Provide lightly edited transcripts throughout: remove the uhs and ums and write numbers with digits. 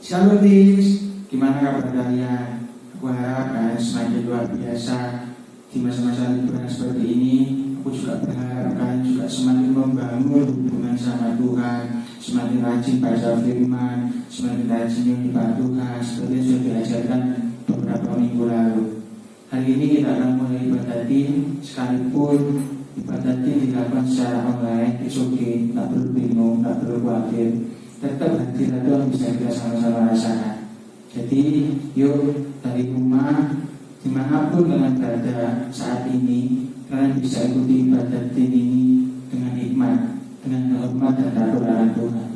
Shalom Tis, gimana kabar kalian? Aku harap kalian semakin luar biasa di masa-masa liburan seperti ini. Aku juga berharap kalian juga semakin membangun hubungan sama Tuhan, semakin rajin baca firman, semakin rajin menyembah Tuhan seperti yang sudah diajarkan beberapa minggu lalu. Hari ini kita akan mulai ibadah tim, sekalipun ibadah tim dilakukan secara online. It's okay, tak perlu bingung, tak perlu khawatir. Tetap hadirat Tuhan bisa kita sama-sama rasakan. Jadi yuk dari rumah, dimanapun kalian berada saat ini, kalian bisa ikuti ibadah tim ini dengan hikmat, dengan hormat dan taat Tuhan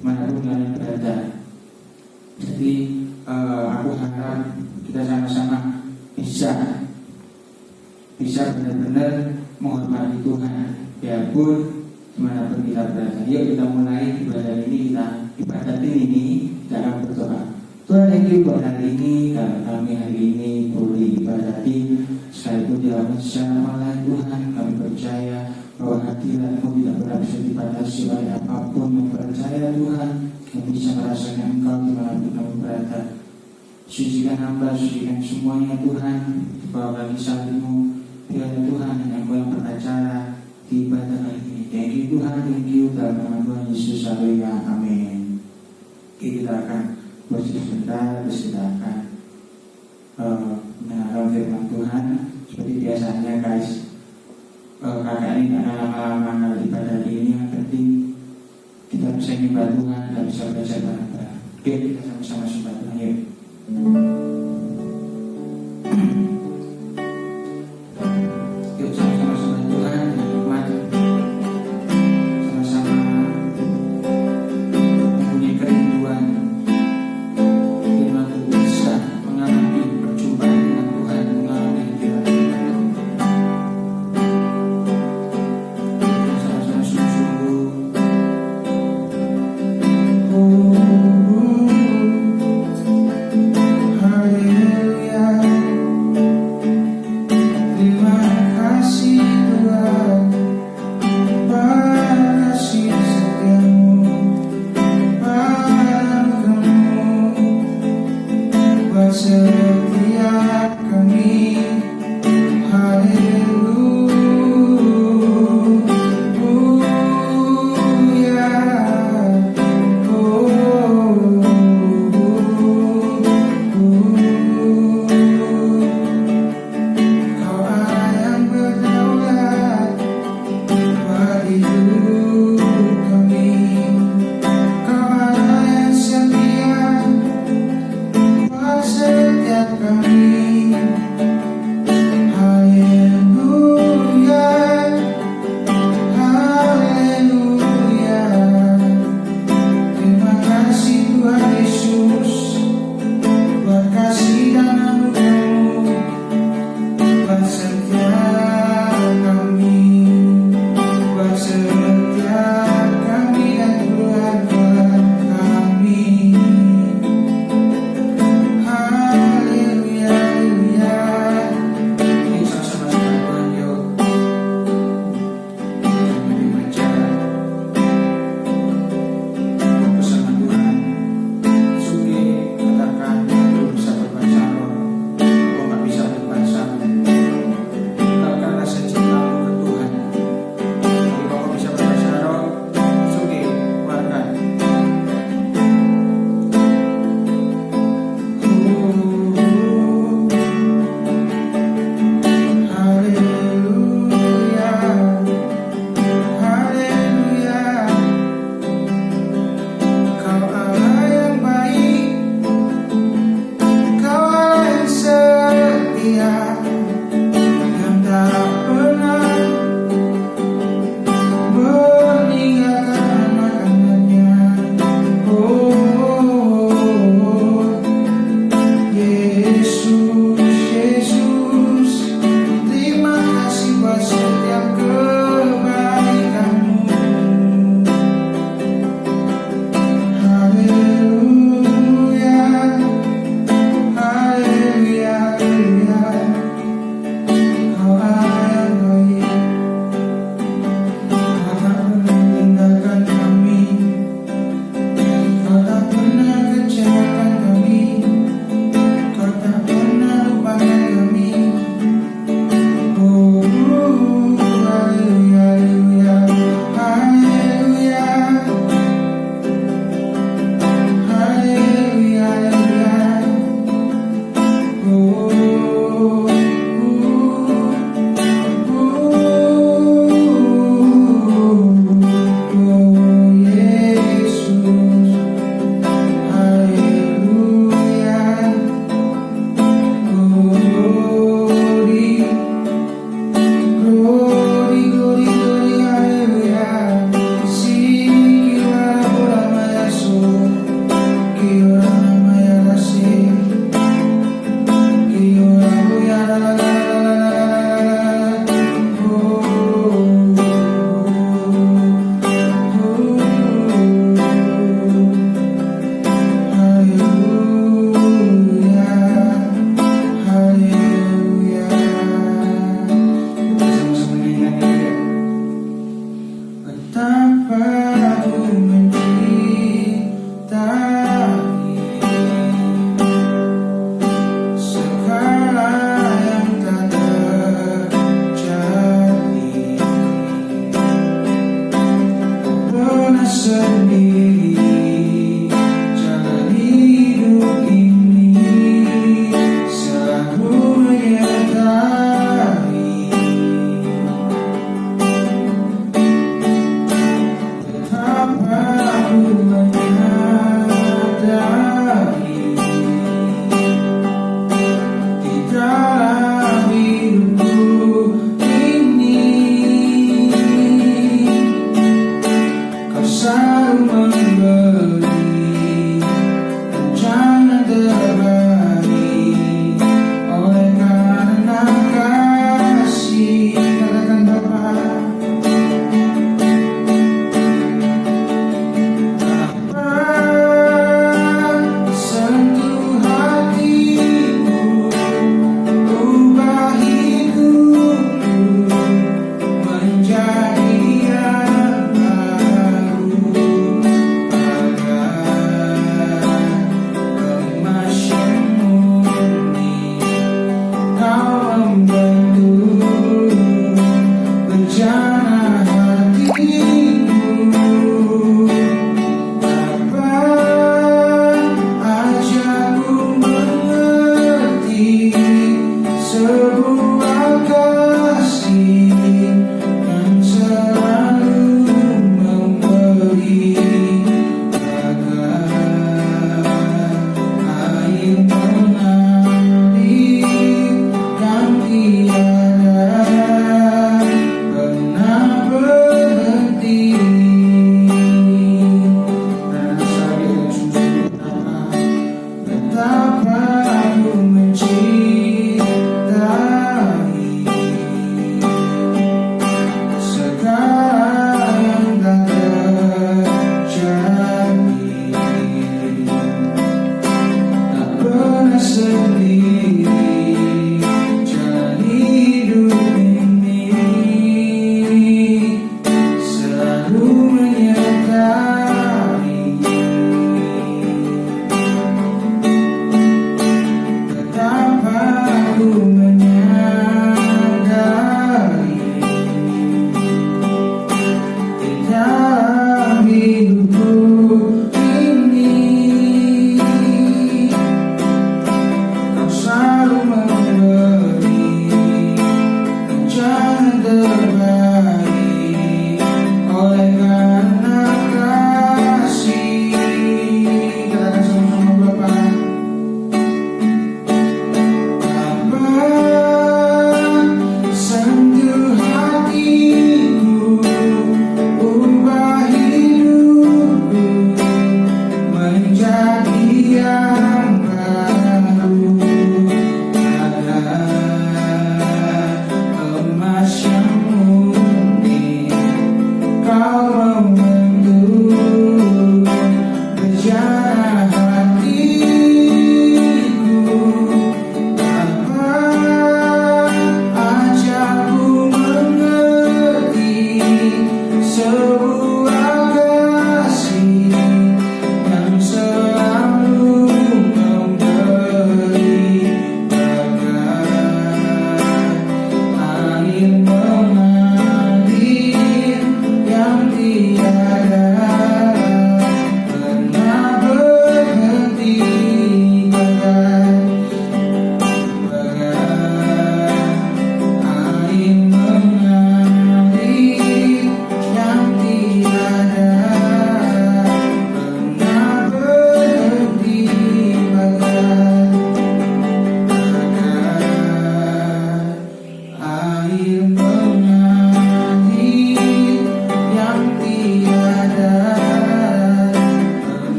dimanapun kalian berada. Jadi aku harap kita sama-sama bisa benar-benar menghormati Tuhan biarpun dimanapun kita berada. Yuk kita mulai ibadah ini, ibadah ini kita akan berdoa. Tuhan, thank you buat hari ini, karena kami hari ini boleh ibadati sekalipun dilakukan secara online. Tuhan, kami percaya bahwa hadirat-Mu tidak pernah bisa dibatasi oleh apapun. Mempercaya Tuhan, kami bisa merasakan Engkau dimanapun kami berada. Sucikan hamba, sucikan semuanya Tuhan, bahwa kami salib-Mu. Biar Tuhan dan Engkau yang beracara di ibadah kali ini. Thank you Tuhan, thank you dalam nama Tuhan Yesus, haleluya, amin. Oke, kita akan bersih sebentar, terus kita akan mendengarkan firman Tuhan. Seperti biasanya guys, kakak ini gak lama-lama ibadah ini. Yang penting kita bisa menyembah Tuhan, kita bisa belajar bareng-bareng. Oke, kita sama-sama sembah Tuhan, yuk. Yuk sama-sama sembah Tuhan dengan hikmat, sama-sama mempunyai kerinduan firman Tuhan, bisa mengalami perjumpaan dengan Tuhan, mengalami hadirat Tuhan. Kita sama-sama sungguh-sungguh. Oh,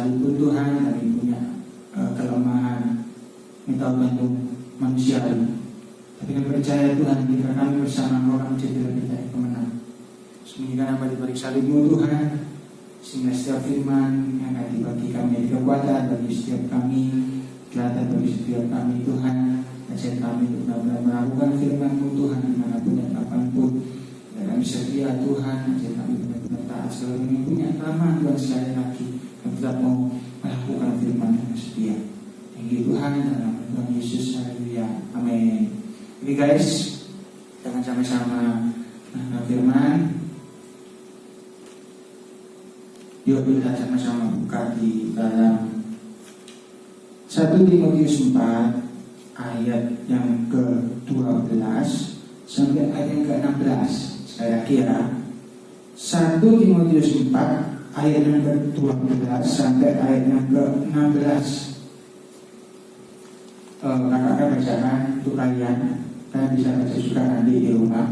sekalipun Tuhan kami punya kelemahan, kami tahu bentuk manusiawi, tapi kami percaya Tuhan jika kami bersama Engkau kami jadi lebih dari pemenang. Sembunyikan apa di balik salib-Mu Tuhan, sehingga setiap firman yang akan dibagi kami jadi kekuatan bagi setiap kami, teladan bagi setiap kami Tuhan. Ajar kami untuk benar-benar melakukan firman-Mu Tuhan dimanapun dan kapanpun. Dan kami setia Tuhan, ajar kami benar-benar taat selalu kami punya kelemahan Tuhan. Sekali lagi kami tetap mau melakukan firman yang setia. Thank you Tuhan, dalam nama Tuhan Yesus, haleluya, amin. Oke guys, kita akan sama-sama melakukan firman. Yuk kita sama-sama buka di dalam 1 Timotius 4 ayat yang ke-12 sampai ayat yang ke-16. Sekali lagi ya, 1 Timotius 4 ayat yang ke-12 sampai ayat yang ke-16. Kakak bacakan untuk kalian bisa baca juga nanti di rumah.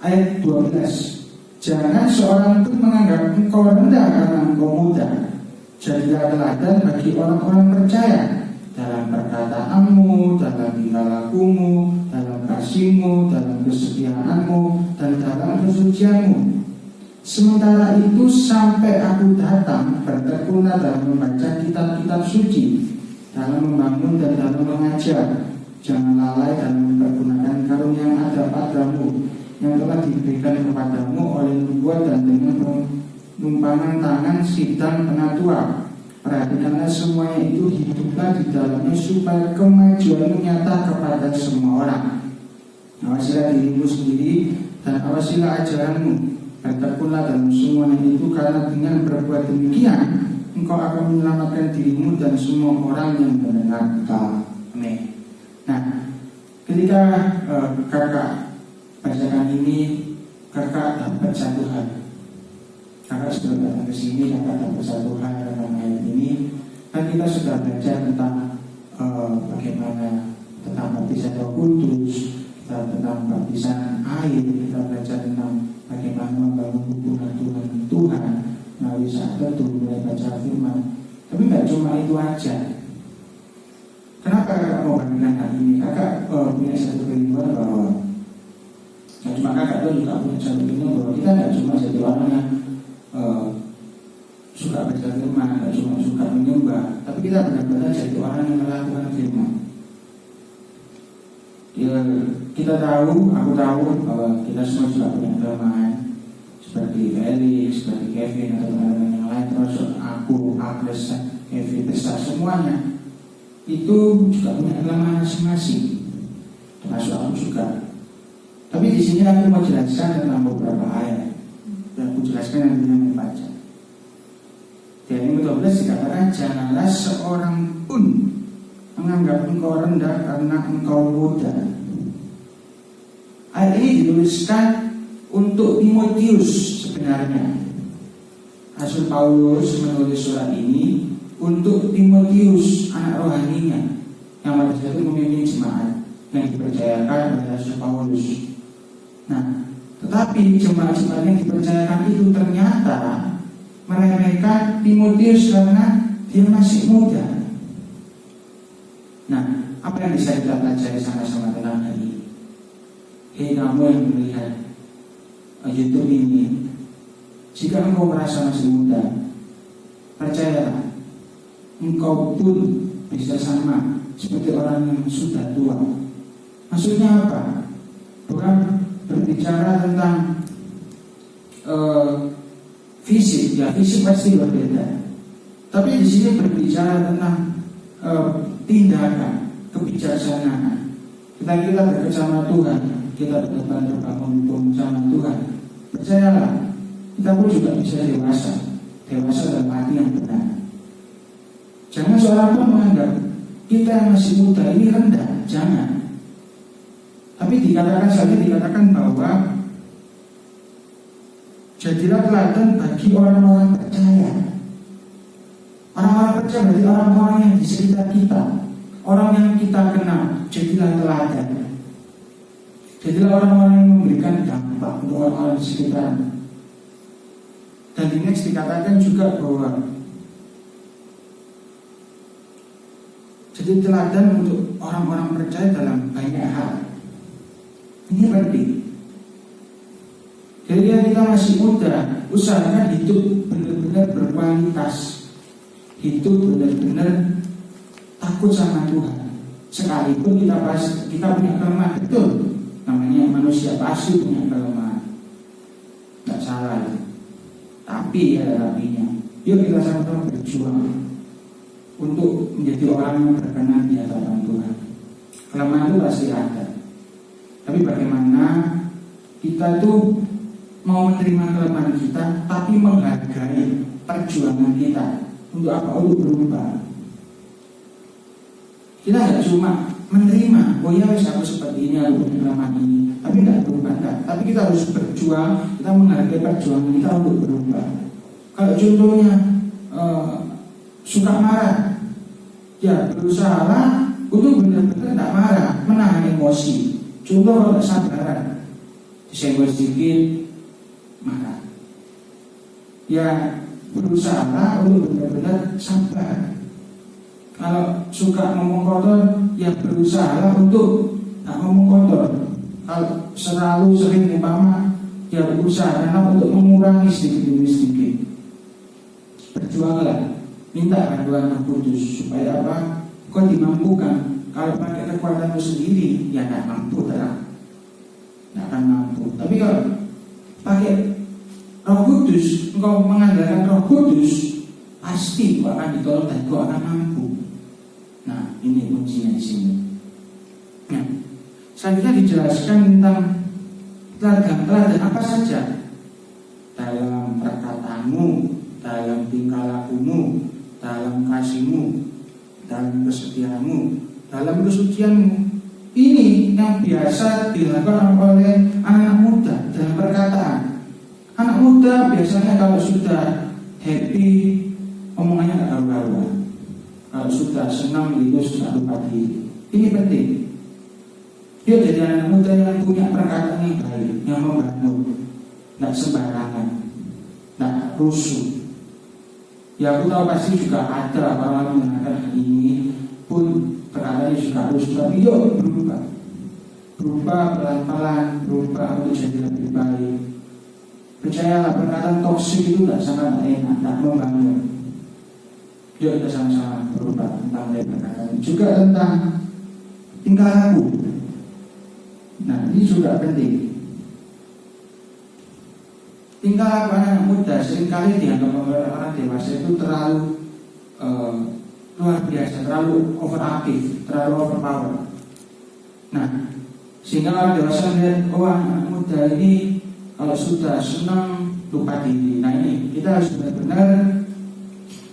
Ayat 12. Jangan seorang pun menganggap engkau rendah karena engkau muda. Jadilah teladan bagi orang-orang percaya dalam perkataanmu, dalam tingkah lakumu, dalam kasihmu, dalam kesetiaanmu, dan dalam kesucianmu. Sementara itu sampai aku datang, bertekunlah dalam membaca kitab-kitab suci, dalam membangun dan dalam mengajar. Jangan lalai dalam mempergunakan karunia yang ada padamu, yang telah diberikan kepadamu oleh nubuat dan dengan penumpangan tangan sidang penatua. Perhatikanlah semuanya itu, hiduplah di dalamnya supaya kemajuanmu nyata kepada semua orang. Awasilah dirimu sendiri dan awasilah ajaranmu. Bertekunlah dalam semuanya itu, karena dengan berbuat demikian engkau akan menyelamatkan dirimu dan semua orang yang mendengar engkau. Amin. Nah, ketika kakak bacakan ini, kakak dapat satu hal. Kakak sudah datang ke sini, kakak dapat satu hal dalam ayat ini. Kan kita sudah belajar tentang bagaimana tentang baptisan Roh Kudus, kita tentang baptisan air, kita belajar tentang bagaimana membangun hubungan Tuhan melalui saat teduh, mulai baca firman. Tapi nggak cuma itu aja. Kenapa kakak mau bagikan hal ini? Kakak punya satu kerinduan bahwa nggak cuma kakak tuh juga punya satu kerinduan bahwa kita nggak cuma jadi orang yang suka baca firman, nggak cuma suka menyembah, tapi kita benar-benar jadi orang yang melakukan firman. Ya, kita tahu, aku tahu bahwa kita semua juga punya kelemahan, seperti Felix, seperti Kevin atau teman-teman yang lain, termasuk aku, Agnes, Kevin, Tessa, semuanya itu juga punya kelemahan masing-masing, termasuk aku juga. Tapi di sini aku mau jelaskan tentang beberapa ayat dan aku jelaskan yang dengan membaca. Di ayat 12 dikatakan, janganlah seorang pun menganggap engkau rendah karena engkau muda. Ayat ini dituliskan untuk Timotius sebenarnya. Rasul Paulus menulis surat ini untuk Timotius, anak rohaninya, yang pada saat itu memimpin jemaat yang dipercayakan oleh Rasul Paulus. Nah, tetapi jemaat-jemaat yang dipercayakan itu ternyata meremehkan Timotius karena dia masih muda. Nah, apa yang bisa kita pelajari sama-sama tentang hal ini? Kamu yang melihat YouTube ini, jika engkau merasa masih muda, percayalah, engkau pun bisa sama seperti orang yang sudah tua. Maksudnya apa? Bukan berbicara tentang fisik, ya fisik pasti berbeda. Tapi di sini berbicara tentang tindakan, kebijaksanaan. Kita dekat sama Tuhan, kita benar-benar terbangun sama Tuhan. Percayalah, kita pun juga bisa dewasa dalam arti yang benar. Jangan seorang pun menganggap kita yang masih muda ini rendah, jangan. Tapi dikatakan bahwa jadilah teladan bagi orang-orang percaya. Orang-orang percaya berarti orang-orang yang di sekitar kita, orang yang kita kenal. Jadilah teladan. Jadilah orang-orang yang memberikan dampak untuk orang-orang di sekitar. Dan di next dikatakan juga bahwa jadi teladan untuk orang-orang percaya dalam banyak hal. Ini penting. Jadi kita masih muda, usahakan hidup benar-benar berkualitas, hidup benar-benar takut sama Tuhan. Sekalipun kita punya kelemahan, betul. Namanya manusia pasti punya kelemahan, nggak salah itu. Tapi ada tapinya. Yuk kita sama-sama berjuang untuk menjadi orang yang berkenan di hadapan Tuhan. Kelemahan itu pasti ada. Tapi bagaimana kita itu mau menerima kelemahan kita, tapi menghargai perjuangan kita. Untuk apa? Untuk berubah. Kita nggak cuma menerima, oh ya aku seperti ini, aku punya kelemahan ini, tapi nggak berubah, enggak. Tapi kita harus berjuang, kita menghargai perjuangan kita untuk berubah. Kalau contohnya suka marah, ya berusaha untuk benar-benar tidak marah, menahan emosi. Contoh kalau sabaran, disenggol sedikit marah, ya berusaha untuk benar-benar sabar. Kalau suka ngomong kotor, ya berusaha untuk tak ngomong kotor. Kalau selalu sering umpama, ya berusaha untuk mengurangi sedikit demi sedikit. Berjuanglah, minta bantuan Roh Kudus supaya apa? Kau dimampukan. Kalau pakai kekuatanmu sendiri, ya tak mampu, tak akan mampu. Tapi kalau pakai Roh Kudus, engkau mengandalkan Roh Kudus, pasti kau akan ditolong dan kau akan mampu. Nah, ini kuncinya di sini. Nah, selanjutnya dijelaskan tentang teladan apa saja dalam perkataanmu, dalam tingkah lakumu, dalam kasihmu, dalam kesetiaanmu, dalam kesucianmu. Ini yang biasa dilakukan oleh anak muda dalam perkataan. Anak muda biasanya kalau sudah happy, omongannya nggak karu-karuan. Kalau sudah senang itu sudah lupa diri. Ini penting. Dia jadi anak muda yang punya perkataan yang baik, yang membangun, nggak sembarangan, nggak rusuh. Ya aku tahu pasti juga ada orang menggunakan hal ini pun perkataannya juga rusuh. Tapi yuk berubah pelan-pelan, berubah untuk jadi lebih baik. Percayalah, perkataan toksik itu nggak sangat enak, nggak membangun. Yuk kita sama-sama berubah tentang perkataan, juga tentang tingkah laku. Nah, ini juga penting. Tingkah laku anak muda seringkali dianggap oleh orang dewasa itu terlalu luar biasa, terlalu overaktif, terlalu overpower. Nah, sehingga orang dewasa melihat, oh anak muda ini kalau sudah senang lupa diri. Nah ini kita harus benar-benar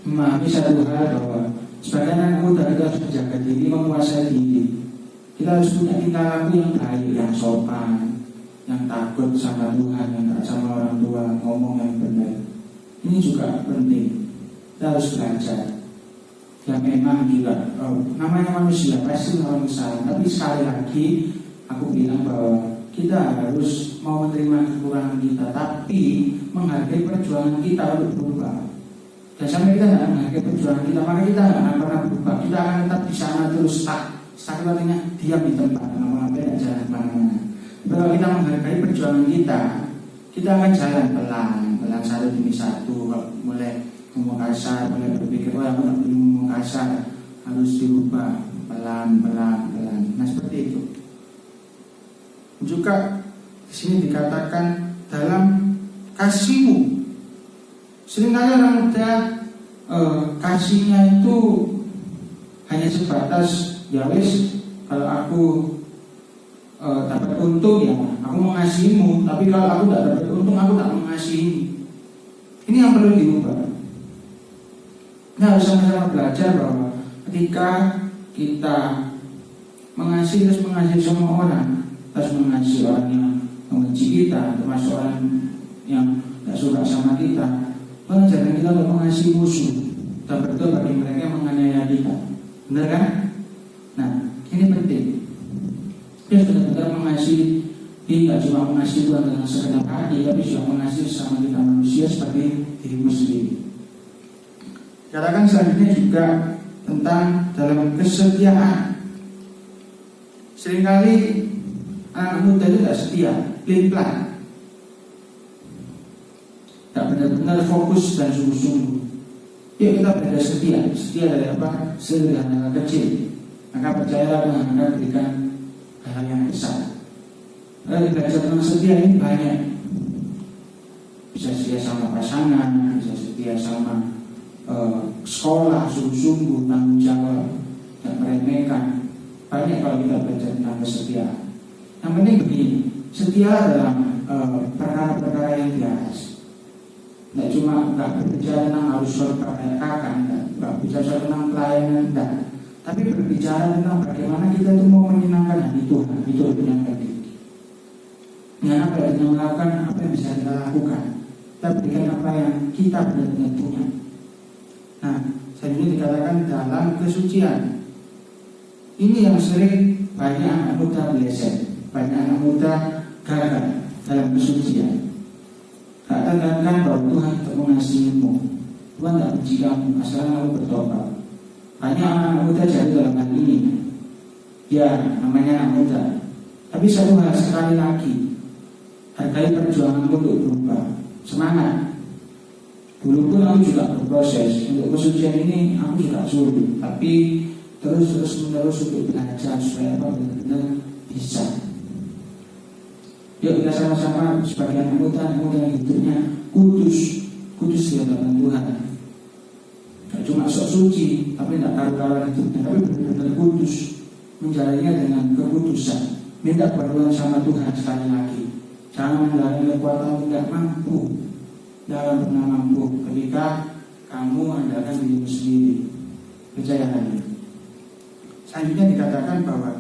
memahami satu hal, bahwa sebagai anak muda kita harus menjaga diri, menguasai diri. Kita harus punya tingkah laku yang baik, yang sopan, yang takut sama Tuhan, yang tak sama orang tua, ngomong yang benar. Ini juga penting. Kita harus belajar. Ya memang juga namanya manusia pasti melakukan kesalahan. Tapi sekali lagi aku bilang bahwa kita harus mau menerima kekurangan kita, tapi menghargai perjuangan kita untuk berubah. Dan sampai kita tidak menghargai perjuangan kita, maka kita tidak akan pernah berubah. Kita akan tetap di sana terus stuck itu artinya diam di tempat, tidak jalan kemana-mana. Kalau kita menghargai perjuangan kita akan jalan pelan satu demi satu. Kalau mulai ngomong kasar, mulai berpikir, oh aku tidak boleh ngomong kasar, harus dirubah pelan. Nah seperti itu. Juga di sini dikatakan dalam kasihmu. Seringkali orang muda kasihnya itu hanya sebatas ya wis, kalau aku dapat untung ya aku mengasihimu, tapi kalau aku tidak dapat untung aku tak mengasihi. Ini yang perlu diubah. Kita harus sama-sama belajar bahwa ketika kita mengasihi, terus mengasihi semua orang, harus mengasihi orang yang membenci kita, termasuk orang yang tidak suka sama kita. Jangan kita untuk mengasihi musuh dan berdoa bagi mereka yang menganiaya kita. Benar kan? Nah, ini penting. Kita benar-benar mengasihi, tidak cuma mengasihi Tuhan dengan segenap hati, tapi juga mengasihi sesama kita manusia seperti dirimu sendiri. Katakan selanjutnya juga tentang dalam kesetiaan. Seringkali anak muda itu tidak setia, pelin-pelan, tidak benar-benar fokus dan sungguh-sungguh. Yuk kita belajar setia. Setia dari apa? Setia dari hal kecil. Maka percayalah Tuhan akan berikan hal yang besar. Lalu belajar tentang setia ini banyak. Bisa setia sama pasangan, bisa setia sama sekolah, sungguh-sungguh, tanggung jawab, dan meremehkan. Banyak kalau kita belajar tentang kesetiaan. Yang penting begini, setia dalam perkara-perkara yang biasa. Tidak cuma berbicara tentang harus berperkakan, tidak bicara tentang pelayanan, tidak. Tapi berbicara tentang bagaimana kita itu mau menyenangkan hati Tuhan. Itu yang penting. Dengan apa yang kita melakukan, apa yang bisa kita lakukan, kita berikan apa yang kita benar-benar punya. Nah, selanjutnya dikatakan dalam kesucian. Ini yang sering banyak anak muda meleset, banyak anak muda gagal dalam kesucian. Katakan bahwa Tuhan tak mengasihimu, Tuhan tak benci kamu, asalkan kamu bertobat. Banyak anak muda jatuh dalam hal ini. Ya, namanya anak muda. Tapi satu hal sekali lagi, hargai perjuanganmu untuk berubah. Semangat. Dulu pun aku juga berproses. Untuk kesucian ini aku juga sulit, tapi terus menerus untuk belajar supaya apa benar-benar bisa. Yuk kita sama-sama sebagai anak muda yang hidupnya kudus di hadapan Tuhan. Tidak cuma sok suci, tapi tidak karu-karuan hidupnya, tapi benar-benar kudus, menjalaninya dengan kekudusan. Minta pertolongan sama Tuhan sekali lagi. Jangan mengandalkan kekuatan tidak mampu. Jangan pernah mampu ketika kamu andalkan dirimu sendiri. Percaya lagi. Selanjutnya dikatakan bahwa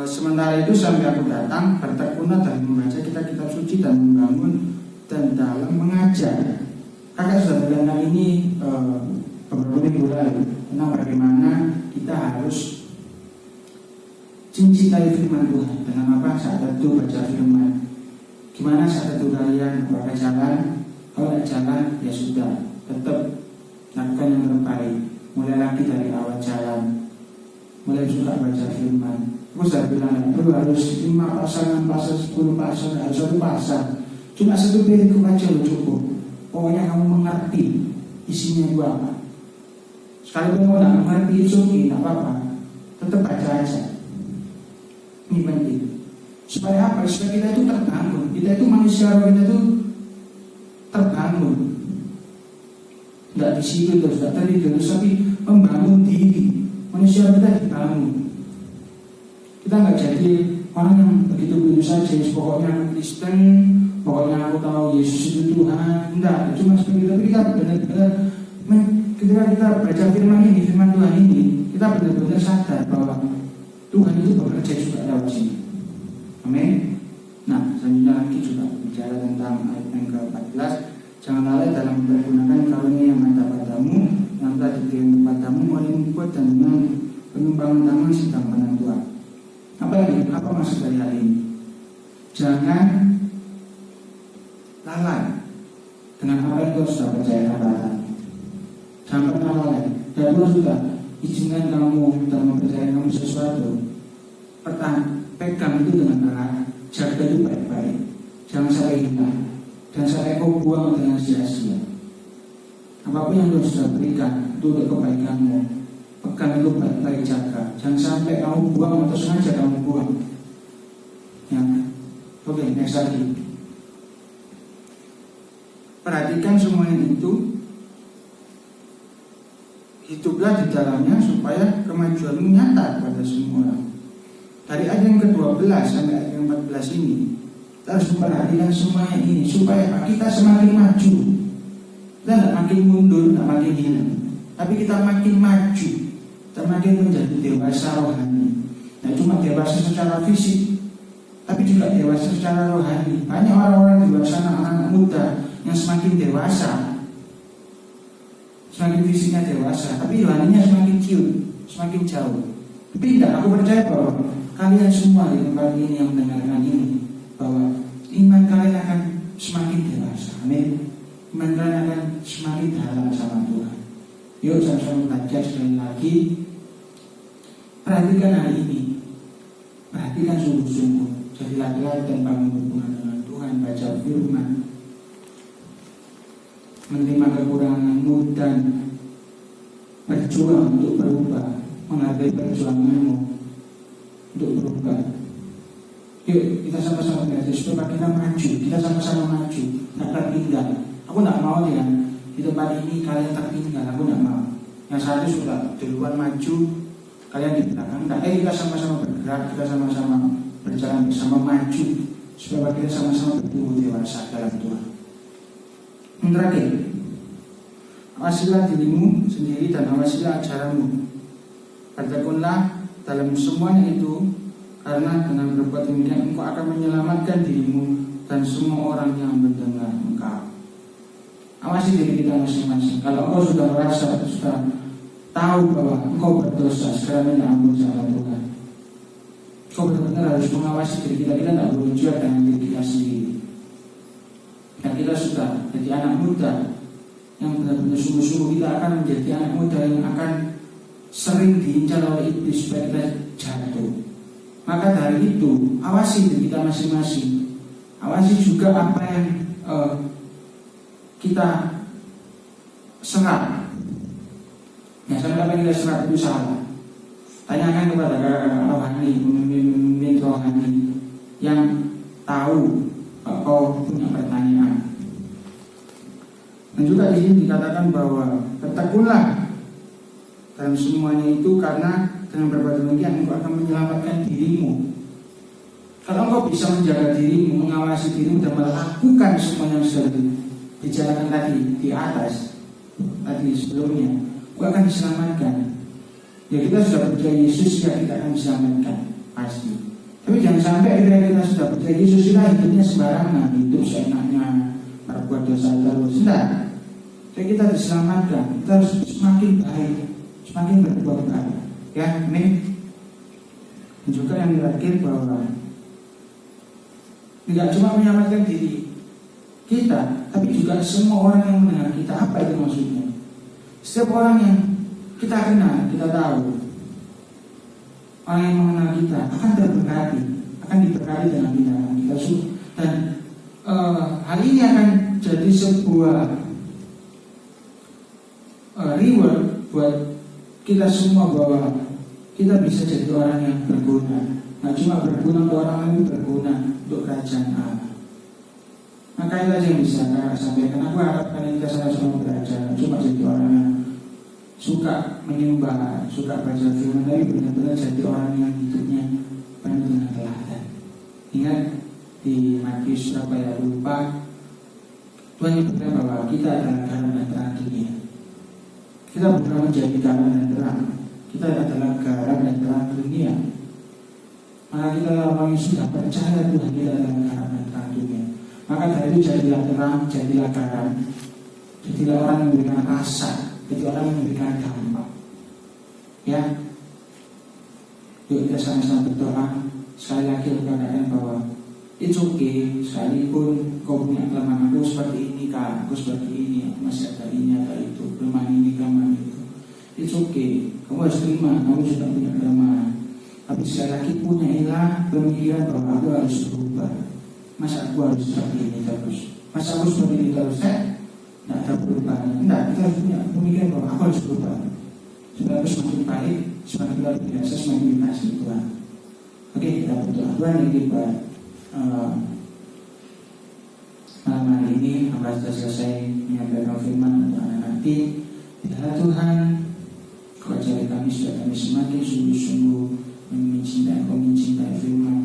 sementara itu sampai aku datang, bertekunlah dalam membaca kitab suci dan membangun dan dalam mengajar. Kakak sudah mengenal ini beberapa minggu lalu tentang bagaimana kita harus mencintai firman Tuhan. Dengan apa? Saat itu baca firman. Gimana saat itu kalian apakah jalan? Kalau tidak jalan ya sudah, tetap lakukan yang terbaik. Mulai lagi dari awal jalan, mulai juga baca firman. Aku sudah bilang perlu harus 5 pasal, 6 pasal, 10 pasal, harus 1 pasal. Cuma 1 perikop aja cukup. Pokoknya kamu mengerti isinya itu apa. Sekalipun kamu tidak mengerti itu tidak apa-apa, tetap baca aja. Ini penting. Supaya apa? Supaya kita itu terbangun. Kita itu manusia, kita itu terbangun. Tidak di situ terus, tidak tertidur, tapi membangun diri. Manusia kita dibangun. Kita nggak jadi orang yang begitu saja. Pokoknya aku Kristen, pokoknya aku tahu Yesus itu Tuhan. Tidak, cuma seperti itu. Tapi kita benar-benar ketika kita baca firman ini, firman Tuhan ini, kita benar-benar sadar bahwa Tuhan itu bekerja juga lewat sini. Amin. Nah, selanjutnya lagi juga bicara tentang ayat yang ke-14. Jangan lalai dalam mempergunakan karunia yang ada padamu, yang telah diberikan kepadamu oleh Engkau dan dengan pengembangan tangan sedang penentuan. Apa maksud dari hal ini? Jangan lalai dengan apa yang kau sudah percaya katakan. Jangan pernah lalai. Dan Tuhan sudah izinkan kamu dan mempercayai kamu sesuatu. Pegang itu dengan erat, jaga itu baik-baik. Jangan sampai hilang, jangan sampai kau buang dengan sia-sia. Apapun yang Tuhan sudah berikan itu untuk kebaikanmu, pegang itu baik-baik, jaga. Jangan sampai kamu buang atau sengaja kamu buang. Ya, oke, next lagi. Perhatikan semuanya itu. Hiduplah di dalamnya supaya kemajuanmu nyata pada semua orang. Dari ayat yang ke-12 sampai ayat yang 14 ini, kita harus memperhatikan semuanya ini supaya kita semakin maju. Kita tidak makin mundur, tidak makin hilang, tapi kita makin maju, kita makin menjadi dewasa rohani. Nah, cuma dewasa secara fisik, tapi juga dewasa secara rohani. Banyak orang-orang dewasa, anak-anak muda yang semakin dewasa, semakin fisiknya dewasa, tapi rohaninya semakin ciut, semakin jauh. Tapi tidak, aku percaya bahwa kalian semua di tempat ini yang mendengarkan ini, bahwa iman kalian akan semakin dewasa. Amin. Iman kalian akan semakin dalam sama Tuhan. Yuk sama-sama belajar sekali lagi. Perhatikan hari ini, perhatikan sungguh-sungguh. Jadi laki-laki dan bangun hubungan dengan Tuhan, baca firman, menerima kekuranganmu dan berjuang untuk berubah, menghargai perjuanganmu untuk berubah. Yuk kita sama-sama belajar supaya kita maju, kita sama-sama maju, tidak tertinggal. Aku tidak mau ya di tempat ini kalian tertinggal, aku tidak mau. Yang satu sudah duluan maju, kalian di belakang. Nah, kita sama-sama bergerak, kita sama-sama berjalan bersama maju, supaya kita sama-sama bertumbuh dewasa dalam Tuhan. Yang terakhir, awasilah dirimu sendiri dan awasilah ajaranmu. Bertekunlah dalam semuanya itu, karena dengan berbuat demikian engkau akan menyelamatkan dirimu dan semua orang yang mendengar engkau. Awasi diri kita masing-masing. Kalau engkau sudah merasa, sudah tahu bahwa engkau berdosa, segera minta ampun sama Tuhan. Engkau benar-benar harus mengawasi diri kita. Kita tidak boleh jual dengan diri kita sendiri. Dan kita sudah jadi anak muda yang benar-benar sungguh-sungguh, kita akan menjadi anak muda yang akan sering diincar oleh iblis supaya kita jatuh. Maka dari itu, awasi diri kita masing-masing. Awasi juga apa yang kita serap. Ya, sampai apa yang kita serap itu salah. Tanyakan kepada kakak-kakak rohani, pemimpin rohani yang tahu kau punya pertanyaan. Dan juga di sini dikatakan bahwa bertekunlah dalam semuanya itu, karena dengan berbuat demikian engkau akan menyelamatkan dirimu. Kalau engkau bisa menjaga dirimu, mengawasi dirimu dan melakukan semua yang sudah dijalankan tadi di atas, tadi sebelumnya, engkau akan diselamatkan. Ya, kita sudah percaya Yesus, ya kita akan diselamatkan pasti. Tapi jangan sampai kita sudah percaya Yesus, kita hidupnya sembarangan, hidup seenaknya, berbuat dosa terus. Tidak. Jadi kita diselamatkan, kita harus semakin baik, semakin berbuat baik. Ya, amin. Dan juga yang terakhir bahwa tidak cuma menyelamatkan diri kita, tapi juga semua orang yang mendengar kita. Apa itu maksudnya? Setiap orang yang kita kenal, kita tahu, orang yang mengenal kita akan terberkati, akan diberkati dengan tindakan kita. Dan hal ini akan jadi sebuah reward buat kita semua, bahwa kita bisa jadi orang yang berguna. Nah, cuma berguna untuk orang lain, berguna untuk kerajaan Allah. Maka itu aja yang bisa saya sampaikan. Aku harapkan kita sama-sama belajar, cuma jadi orang yang suka menyembah, suka baca firman, tapi benar-benar jadi orang yang hidupnya penuh dengan teladan. Ingat di Matius berapa ya, lupa, Tuhan menyebutkan bahwa kita adalah garam dan terang dunia. Kita bukan menjadi garam dan terang, kita adalah garam dan terang dunia. Maka kita orang yang sudah percaya Tuhan, kita adalah garam dan terang dunia. Maka dari itu jadilah terang, jadilah garam, jadilah orang yang memberikan rasa, jadi orang yang memberikan dampak. Ya, yuk kita sama-sama berdoa. Sekali lagi aku katakan bahwa it's okay, sekalipun kau punya kelemahan, aku seperti ini kak, aku seperti ini, aku masih ada ini, ada itu, kelemahan ini, kelemahan itu. It's okay, kamu harus terima, kamu sudah punya kelemahan. Tapi sekali lagi punyailah pemikiran bahwa aku harus berubah. Masa aku harus seperti ini terus? Masa aku seperti ini terus? Tidak ada perubahan. Tidak, kita harus punya pemikiran bahwa aku harus berubah. Supaya aku semakin baik, semakin luar biasa, semakin dikasih Tuhan. Oke, kita berdoa. Tuhan yang hebat. Malam hari ini hamba sudah selesai menyampaikan firman untuk anak nanti. Biarlah Tuhan, Kau ajari kami supaya kami semakin sungguh-sungguh mencintai Kau, mencintai firman.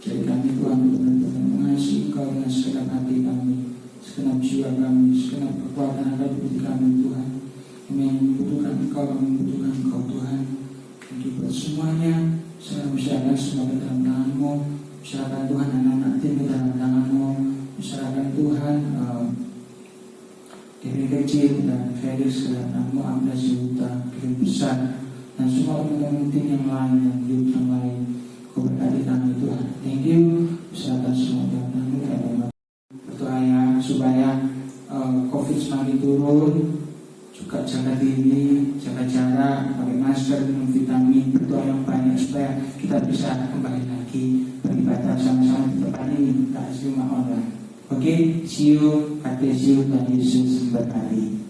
Jadi kami Tuhan benar-benar mengasihi Kau dengan segenap hati kami, segenap jiwa kami, segenap kekuatan ada di hati kami Tuhan. Kami membutuhkan Engkau, kami membutuhkan Engkau Tuhan. Untuk buat semuanya, saya berserahkan semua ke dalam tangan-Mu. Serahkan Tuhan anak-anak tim ke dalam tangan-Mu. Serahkan Tuhan Kevin kecil dan Felix ke dalam tangan-Mu. Amdas Yuta, Kevin besar, dan semua teman-teman tim yang lain, yang hidup yang lain. Kau berkati kami Tuhan. Thank you. Serahkan semua dalam tangan-Mu. Berdoa ya supaya COVID semakin turun, juga jaga diri, masker, minum vitamin, berdoa yang banyak supaya kita bisa kembali lagi beribadah sama-sama di tempat ini, tak cuma online. Oke, see you, God bless you, dan Yesus berkati.